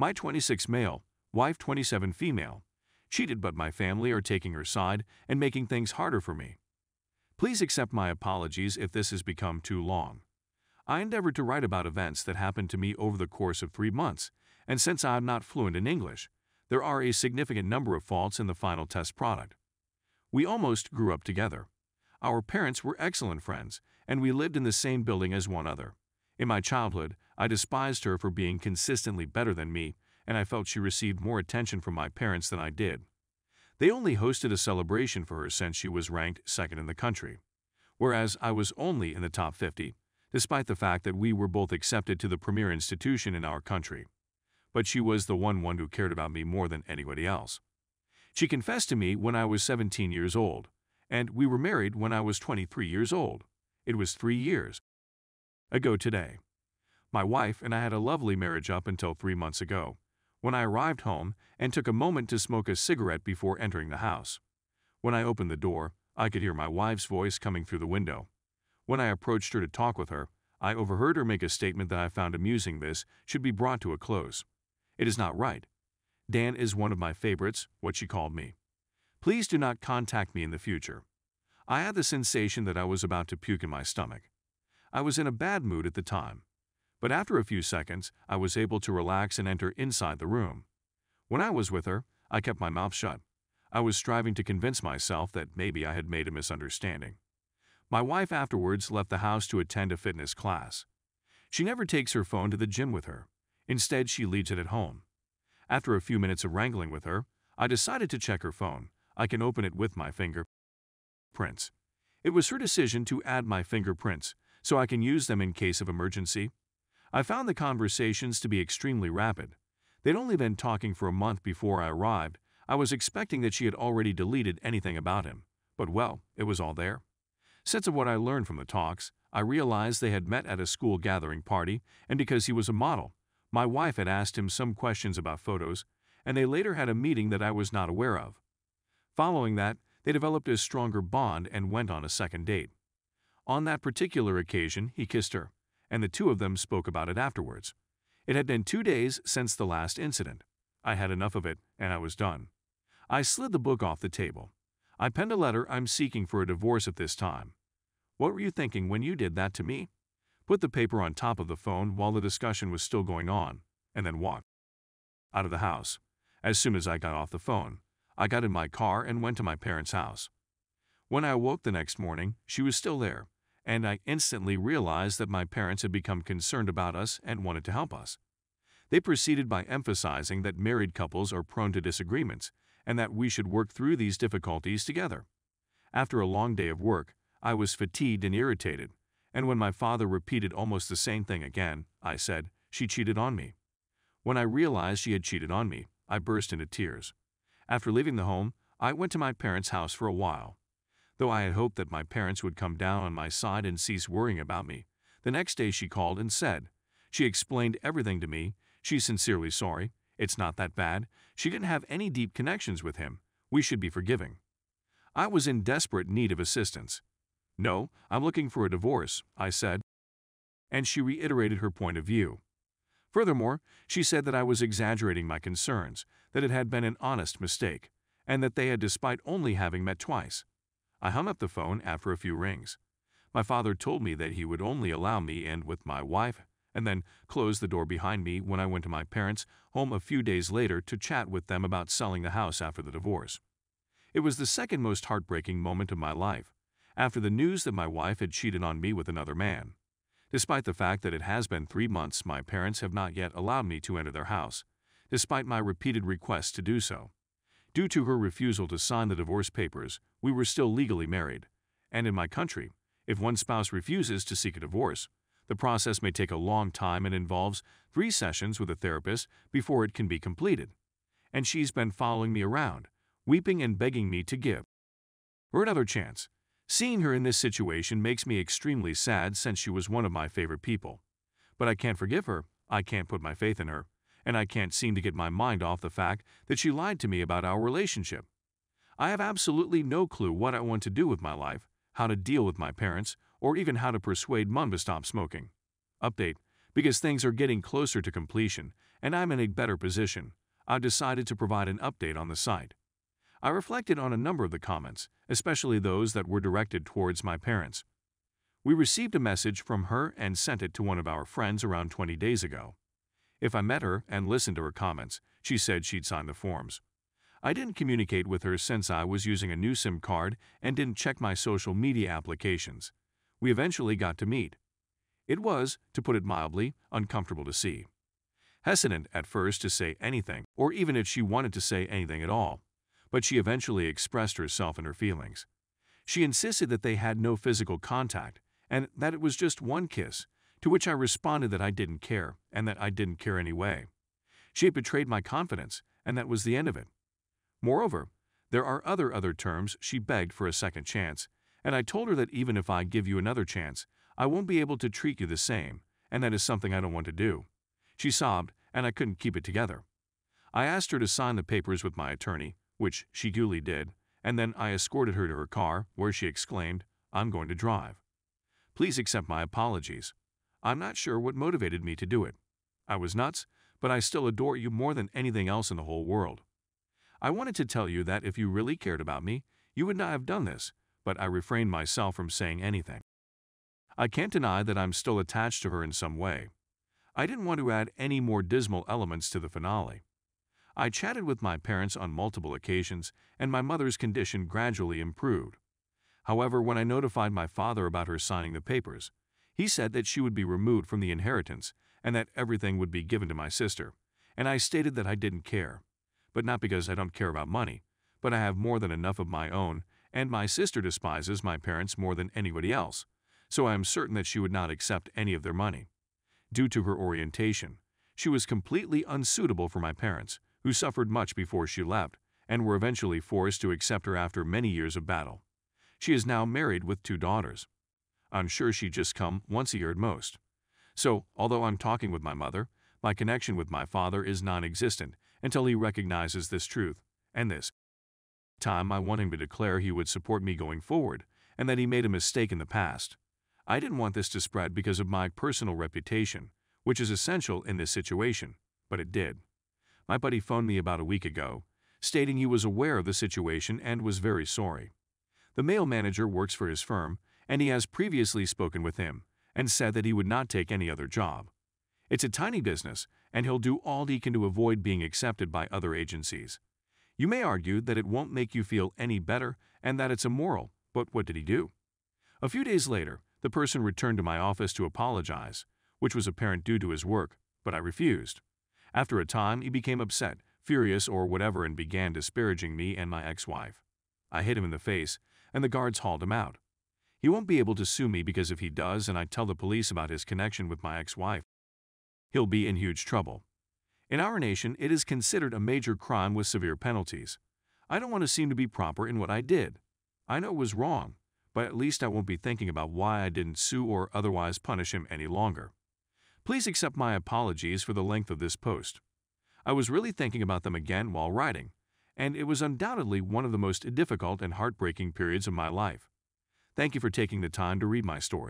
My 26 male, wife 27 female, cheated, but my family are taking her side and making things harder for me. Please accept my apologies if this has become too long. I endeavored to write about events that happened to me over the course of 3 months, and since I am not fluent in English, there are a significant number of faults in the final test product. We almost grew up together. Our parents were excellent friends, and we lived in the same building as one another. In my childhood, I despised her for being consistently better than me, and I felt she received more attention from my parents than I did. They only hosted a celebration for her since she was ranked second in the country, whereas I was only in the top 50, despite the fact that we were both accepted to the premier institution in our country. But she was the one who cared about me more than anybody else. She confessed to me when I was 17 years old, and we were married when I was 23 years old. It was 3 years ago today. My wife and I had a lovely marriage up until 3 months ago, when I arrived home and took a moment to smoke a cigarette before entering the house. When I opened the door, I could hear my wife's voice coming through the window. When I approached her to talk with her, I overheard her make a statement that I found amusing. This should be brought to a close. It is not right. Dan is one of my favorites, what she called me. Please do not contact me in the future. I had the sensation that I was about to puke in my stomach. I was in a bad mood at the time, but after a few seconds, I was able to relax and enter inside the room. When I was with her, I kept my mouth shut. I was striving to convince myself that maybe I had made a misunderstanding. My wife afterwards left the house to attend a fitness class. She never takes her phone to the gym with her. Instead, she leaves it at home. After a few minutes of wrangling with her, I decided to check her phone. I can open it with my fingerprints. It was her decision to add my fingerprints, so I can use them in case of emergency. I found the conversations to be extremely rapid. They'd only been talking for a month before I arrived. I was expecting that she had already deleted anything about him, but well, it was all there. Since of what I learned from the talks, I realized they had met at a school gathering party, and because he was a model, my wife had asked him some questions about photos, and they later had a meeting that I was not aware of. Following that, they developed a stronger bond and went on a second date. On that particular occasion, he kissed her, and the two of them spoke about it afterwards. It had been 2 days since the last incident. I had enough of it, and I was done. I slid the book off the table. I penned a letter. I'm seeking for a divorce at this time. What were you thinking when you did that to me? Put the paper on top of the phone while the discussion was still going on, and then walked out of the house. As soon as I got off the phone, I got in my car and went to my parents' house. When I awoke the next morning, she was still there, and I instantly realized that my parents had become concerned about us and wanted to help us. They proceeded by emphasizing that married couples are prone to disagreements and that we should work through these difficulties together. After a long day of work, I was fatigued and irritated, and when my father repeated almost the same thing again, I said, "She cheated on me." When I realized she had cheated on me, I burst into tears. After leaving the home, I went to my parents' house for a while. Though I had hoped that my parents would come down on my side and cease worrying about me, the next day she called and said, she explained everything to me. She's sincerely sorry. It's not that bad. She didn't have any deep connections with him. We should be forgiving. I was in desperate need of assistance. "No, I'm looking for a divorce," I said, and she reiterated her point of view. Furthermore, she said that I was exaggerating my concerns, that it had been an honest mistake, and that they had despite only having met twice. I hung up the phone after a few rings. My father told me that he would only allow me in with my wife and then closed the door behind me when I went to my parents' home a few days later to chat with them about selling the house after the divorce. It was the second most heartbreaking moment of my life, after the news that my wife had cheated on me with another man. Despite the fact that it has been 3 months, my parents have not yet allowed me to enter their house, despite my repeated requests to do so. Due to her refusal to sign the divorce papers, we were still legally married, and in my country, if one spouse refuses to seek a divorce, the process may take a long time and involves 3 sessions with a therapist before it can be completed. And she's been following me around, weeping and begging me to give her another chance. Seeing her in this situation makes me extremely sad since she was one of my favorite people. But I can't forgive her, I can't put my faith in her, and I can't seem to get my mind off the fact that she lied to me about our relationship. I have absolutely no clue what I want to do with my life, how to deal with my parents, or even how to persuade Mum to stop smoking. Update: because things are getting closer to completion, and I'm in a better position, I decided to provide an update on the site. I reflected on a number of the comments, especially those that were directed towards my parents. We received a message from her and sent it to one of our friends around 20 days ago. If I met her and listened to her comments, she said she'd sign the forms. I didn't communicate with her since I was using a new SIM card and didn't check my social media applications. We eventually got to meet. It was, to put it mildly, uncomfortable to see. Hesitant at first to say anything, or even if she wanted to say anything at all, but she eventually expressed herself and her feelings. She insisted that they had no physical contact and that it was just one kiss, to which I responded that I didn't care and that I didn't care anyway. She had betrayed my confidence, and that was the end of it. Moreover, there are other terms she begged for a second chance, and I told her that even if I give you another chance, I won't be able to treat you the same, and that is something I don't want to do. She sobbed, and I couldn't keep it together. I asked her to sign the papers with my attorney, which she duly did, and then I escorted her to her car, where she exclaimed, "I'm going to drive. Please accept my apologies. I'm not sure what motivated me to do it. I was nuts, but I still adore you more than anything else in the whole world. I wanted to tell you that if you really cared about me, you would not have done this, but I refrained myself from saying anything. I can't deny that I'm still attached to her in some way. I didn't want to add any more dismal elements to the finale. I chatted with my parents on multiple occasions, and my mother's condition gradually improved. However, when I notified my father about her signing the papers, he said that she would be removed from the inheritance and that everything would be given to my sister, and I stated that I didn't care. But not because I don't care about money, but I have more than enough of my own, and my sister despises my parents more than anybody else, so I am certain that she would not accept any of their money. Due to her orientation, she was completely unsuitable for my parents, who suffered much before she left, and were eventually forced to accept her after many years of battle. She is now married with 2 daughters. I'm sure she'd just come once a year at most. So, although I'm talking with my mother, my connection with my father is non-existent until he recognizes this truth, and this time I want him to declare he would support me going forward, and that he made a mistake in the past. I didn't want this to spread because of my personal reputation, which is essential in this situation, but it did. My buddy phoned me about a week ago, stating he was aware of the situation and was very sorry. The male manager works for his firm, and he has previously spoken with him and said that he would not take any other job. It's a tiny business, and he'll do all he can to avoid being accepted by other agencies. You may argue that it won't make you feel any better and that it's immoral, but what did he do? A few days later, the person returned to my office to apologize, which was apparent due to his work, but I refused. After a time, he became upset, furious, or whatever, and began disparaging me and my ex-wife. I hit him in the face, and the guards hauled him out. He won't be able to sue me because if he does and I tell the police about his connection with my ex-wife, he'll be in huge trouble. In our nation, it is considered a major crime with severe penalties. I don't want to seem to be proper in what I did. I know it was wrong, but at least I won't be thinking about why I didn't sue or otherwise punish him any longer. Please accept my apologies for the length of this post. I was really thinking about them again while writing, and it was undoubtedly one of the most difficult and heartbreaking periods of my life. Thank you for taking the time to read my story.